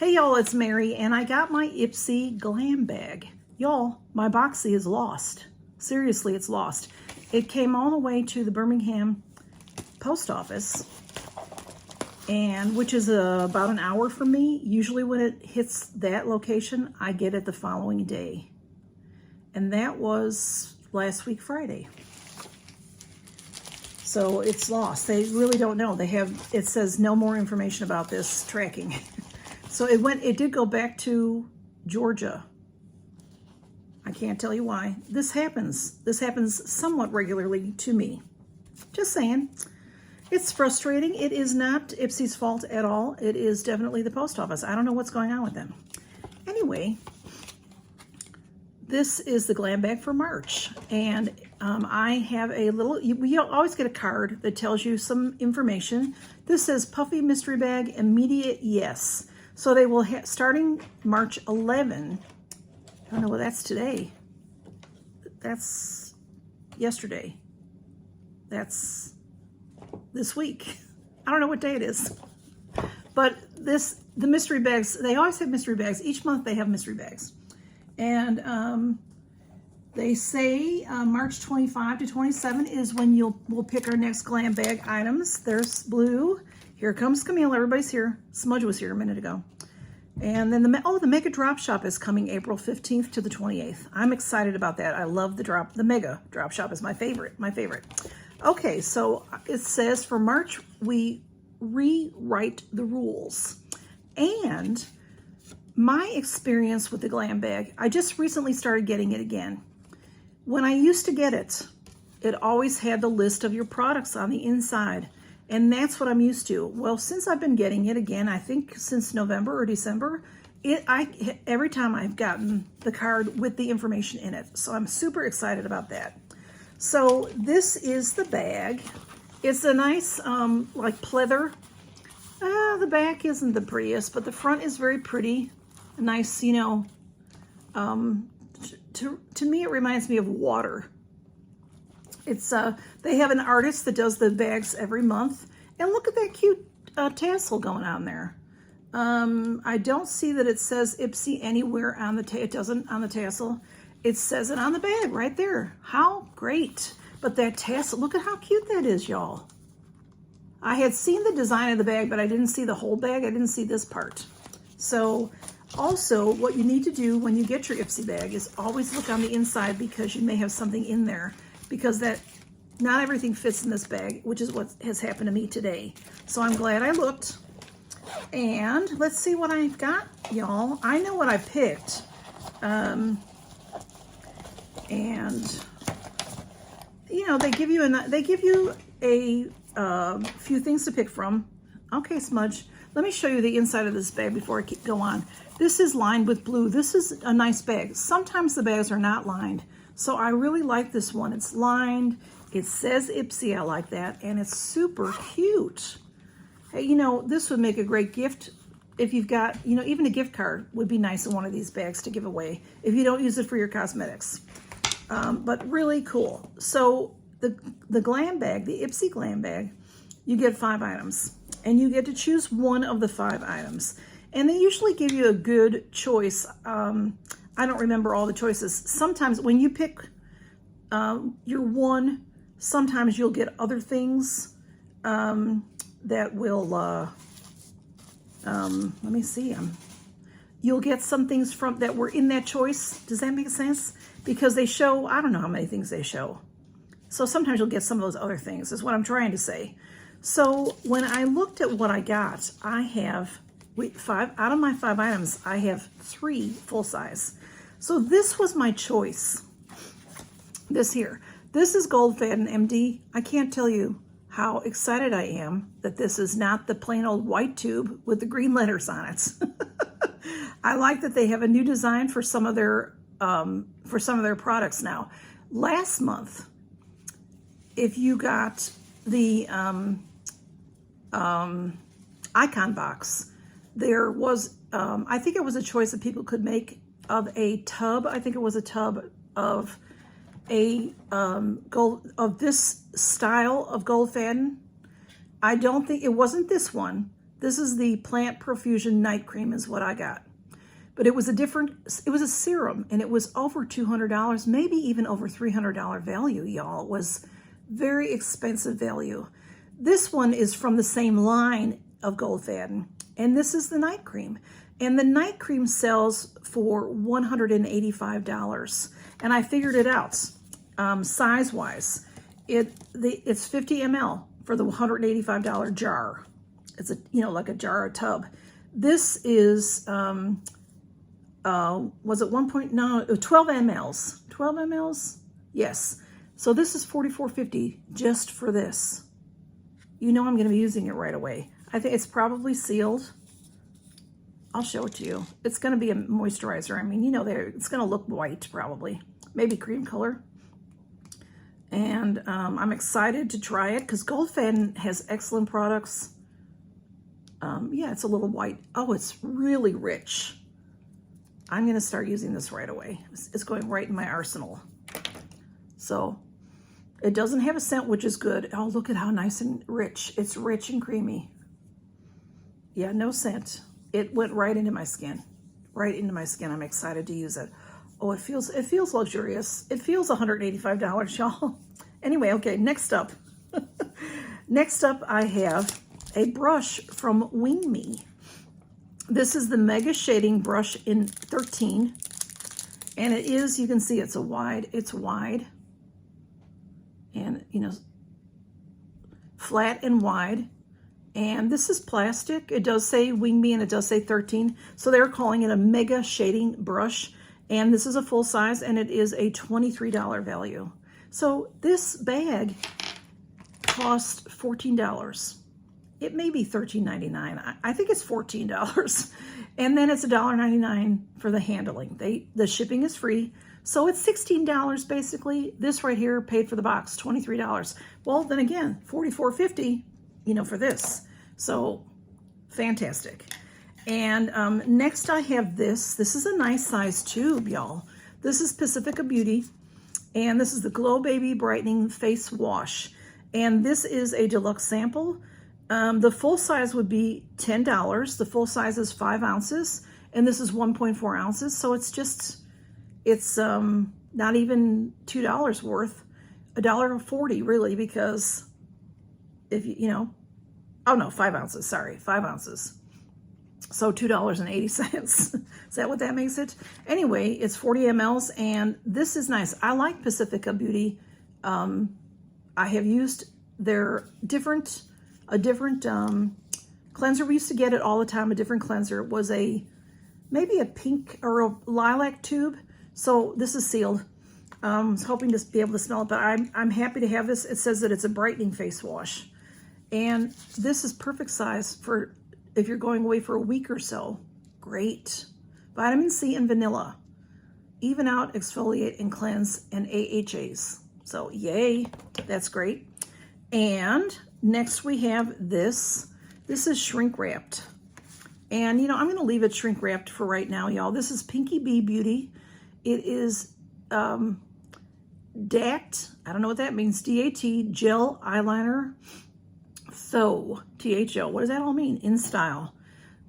Hey y'all, it's Mary, and I got my Ipsy Glam Bag. Y'all, my Boxy is lost. Seriously, it's lost. It came all the way to the Birmingham post office, and which is about an hour from me. Usually when it hits that location, I get it the following day. And that was last week, Friday. So it's lost. They really don't know. It says no more information about this tracking. So it did go back to Georgia. I can't tell you why. This happens somewhat regularly to me. Just saying. It's frustrating. It is not Ipsy's fault at all. It is definitely the post office. I don't know what's going on with them. Anyway, this is the Glam Bag for March. And I have a little, we always get a card that tells you some information. This says Puffy Mystery Bag, Immediate Yes. So they will starting March 11. I don't know what that's today. That's yesterday. That's this week. I don't know what day it is. But the mystery bags, they always have mystery bags. Each month they have mystery bags. And they say March 25 to 27 is when we'll pick our next Glam Bag items. There's blue. Here comes Camille. Everybody's here. Smudge was here a minute ago. And then the Mega Drop Shop is coming April 15th to the 28th. I'm excited about that. I love the Mega Drop Shop is my favorite. Okay, so it says for March, we rewrite the rules. And my experience with the Glam Bag, I just recently started getting it again. When I used to get it, it always had the list of your products on the inside. And that's what I'm used to. Well, since I've been getting it again, I think since November or December, every time I've gotten the card with the information in it. So I'm super excited about that. So this is the bag. It's a nice, like pleather. The back isn't the prettiest, but the front is very pretty. A nice, you know, to me, it reminds me of water. It's they have an artist that does the bags every month, and look at that cute tassel going on there. I don't see that it says Ipsy anywhere on the it doesn't on the tassel. It says it on the bag right there. How great! But that tassel, look at how cute that is, y'all. I had seen the design of the bag, but I didn't see the whole bag. I didn't see this part. So also, what you need to do when you get your Ipsy bag is always look on the inside, because you may have something in there. Because not everything fits in this bag, which is what has happened to me today. So I'm glad I looked. And let's see what I've got, y'all. I know what I picked. And you know, they give you a few things to pick from. Okay, Smudge. Let me show you the inside of this bag before I go on. This is lined with blue. This is a nice bag. Sometimes the bags are not lined. So I really like this one. It's lined. It says Ipsy. I like that. And it's super cute. Hey, you know, this would make a great gift if you've got, you know, even a gift card would be nice in one of these bags to give away if you don't use it for your cosmetics. But really cool. So the Glam Bag, the Ipsy Glam Bag, you get 5 items. And you get to choose one of the 5 items. And they usually give you a good choice. I don't remember all the choices. Sometimes when you pick your one, sometimes you'll get other things that will, let me see, you'll get some things from that were in that choice. Does that make sense? Because they show, I don't know how many things they show. So sometimes you'll get some of those other things, is what I'm trying to say. So when I looked at what I got, I have, out of my 5 items, I have 3 full size. So this was my choice. This here. This is Gold Fadden MD. I can't tell you how excited I am that this is not the plain old white tube with the green letters on it. I like that they have a new design for some of their products now. Last month, if you got the icon box, there was I think it was a choice that people could make of a tub. I think it was a tub of a this style of Gold Fadden. I don't think it wasn't this one. This is the Plant Profusion Night Cream is what I got. But it was it was a serum, and it was over $200, maybe even over $300 value, y'all. It was very expensive value. This one is from the same line of Goldfaden, and this is the night cream. And the night cream sells for $185. And I figured it out, size-wise. It's 50 ml for the $185 jar. It's like a jar or tub. This is, was it 12 mLs? 12 mLs? Yes. So this is $44.50 just for this. You know I'm going to be using it right away. I think it's probably sealed. I'll show it to you. It's going to be a moisturizer. I mean, it's going to look white probably. Maybe cream color. And I'm excited to try it because Goldfaden has excellent products. Yeah, it's a little white. Oh, it's really rich. I'm going to start using this right away. It's going right in my arsenal. So it doesn't have a scent, which is good. Oh, look at how nice and rich. It's rich and creamy. Yeah, no scent. It went right into my skin. Right into my skin. I'm excited to use it. Oh, it feels luxurious. It feels $185, y'all. Anyway, okay, next up. Next up, I have a brush from Wing Me. This is the Mega Shading Brush in 13. And it is, you can see it's wide. And, flat and wide. And this is plastic. It does say Wing Me and it does say 13. So they're calling it a Mega Shading Brush. And this is a full size and it is a $23 value. So this bag cost $14. It may be $13.99. I think it's $14. And then it's $1.99 for the handling. The shipping is free. So it's $16 basically. This right here paid for the box, $23. Well, then again, $44.50, for this. So fantastic. And next I have this. This is a nice size tube, y'all. This is Pacifica Beauty. And this is the Glow Baby Brightening Face Wash. And this is a deluxe sample. The full size would be $10. The full size is 5 ounces. And this is 1.4 ounces. So it's not even $2 worth. $1.40 really, because if oh no, 5 ounces, sorry, 5 ounces. So $2.80. Is that what that makes it? Anyway, it's 40 mLs, and this is nice. I like Pacifica Beauty. I have used their a different cleanser. We used to get it all the time, a different cleanser. It was maybe a pink or a lilac tube. So this is sealed. I was hoping to be able to smell it, but I'm happy to have this. It says that it's a brightening face wash. And this is perfect size for if you're going away for a week or so. Great. Vitamin C and vanilla. Even out, exfoliate, and cleanse, and AHAs. So yay, that's great. And next we have this. This is shrink wrapped. And I'm going to leave it shrink wrapped for right now, y'all. This is Pinky Bee Beauty. It is DAT, I don't know what that means, DAT Gel Eyeliner. So, THO, what does that all mean? In style.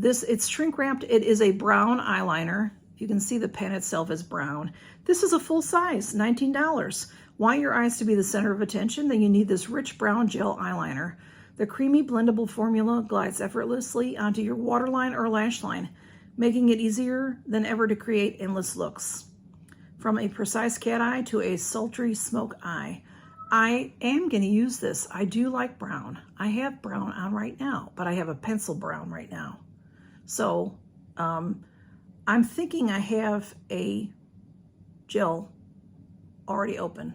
It's shrink wrapped. It is a brown eyeliner. You can see the pen itself is brown. This is a full size, $19. Want your eyes to be the center of attention? Then you need this rich brown gel eyeliner. The creamy blendable formula glides effortlessly onto your waterline or lash line, making it easier than ever to create endless looks. From a precise cat eye to a sultry smoke eye. I am going to use this. I do like brown. I have brown on right now, but I have a pencil brown right now. So I'm thinking I have a gel already open.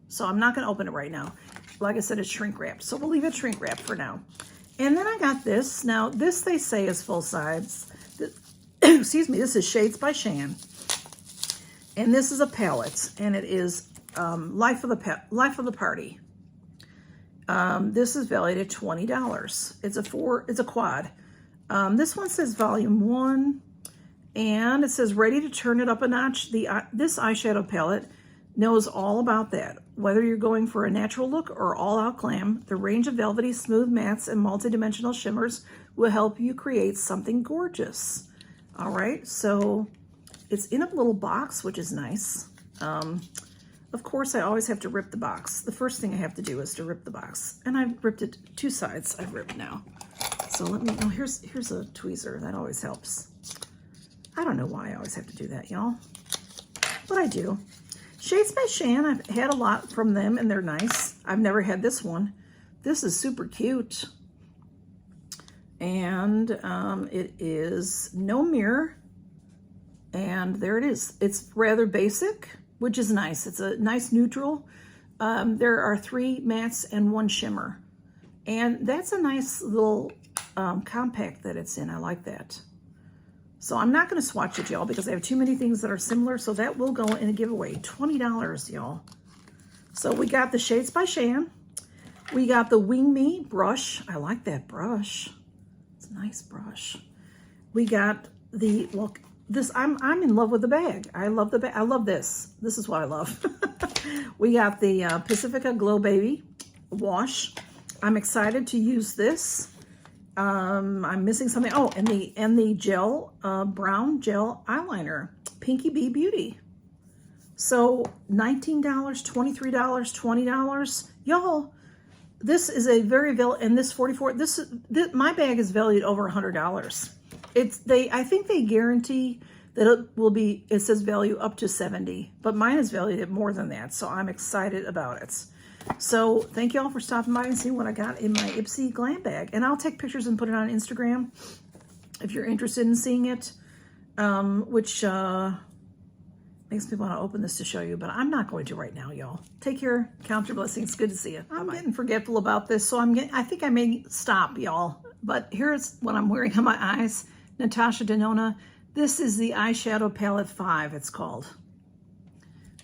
So I'm not going to open it right now. Like I said, it's shrink wrapped. So we'll leave it shrink wrapped for now. And then I got this. Now, this they say is full size. Excuse me, this is Shades by Shen. And this is a palette. And it is Life of the Party. This is valued at $20. It's a quad. This one says volume 1. And it says ready to turn it up a notch. This eyeshadow palette knows all about that. Whether you're going for a natural look or all-out glam, the range of velvety, smooth mattes and multi-dimensional shimmers will help you create something gorgeous. All right, so it's in a little box, which is nice. Of course, I always have to rip the box. The first thing I have to do is to rip the box. And I've ripped it, 2 sides I've ripped now. So let me, oh, here's a tweezer. That always helps. I don't know why I always have to do that, y'all. But I do. Shades by Shen, I've had a lot from them, and they're nice. I've never had this one. This is super cute. And it is no mirror. And there it is. It's rather basic, which is nice. It's a nice neutral. There are 3 mattes and 1 shimmer. And that's a nice little compact that it's in. I like that. So I'm not going to swatch it, y'all, because I have too many things that are similar. So that will go in a giveaway. $20, y'all. So we got the Shades by Shen. We got the Wing Me brush. I like that brush. It's a nice brush. We got the, look, this, I'm in love with the bag. I love the bag. I love this. This is what I love. We got the Pacifica Glow Baby wash. I'm excited to use this. I'm missing something. Oh, and the gel, brown gel eyeliner, Pinky Bee Beauty. So $19, $23, $20. Y'all, this is a very and this 44. This my bag is valued over $100. I think they guarantee that it will be. It says value up to 70, but mine is valued at more than that. So I'm excited about it. So thank you all for stopping by and seeing what I got in my Ipsy Glam Bag. And I'll take pictures and put it on Instagram if you're interested in seeing it, which makes me want to open this to show you, but I'm not going to right now, y'all. Take care. Count your blessings. Good to see you. I'm getting forgetful about this, so I think I may stop, y'all. But here's what I'm wearing on my eyes. Natasha Denona. This is the eyeshadow palette 5, it's called.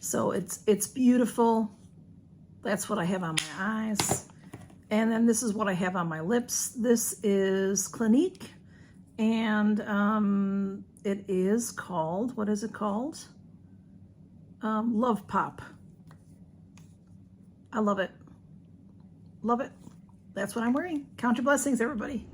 So it's beautiful. That's what I have on my eyes. And then this is what I have on my lips. This is Clinique. And it is called, what is it called? Love Pop. I love it. Love it. That's what I'm wearing. Count your blessings, everybody.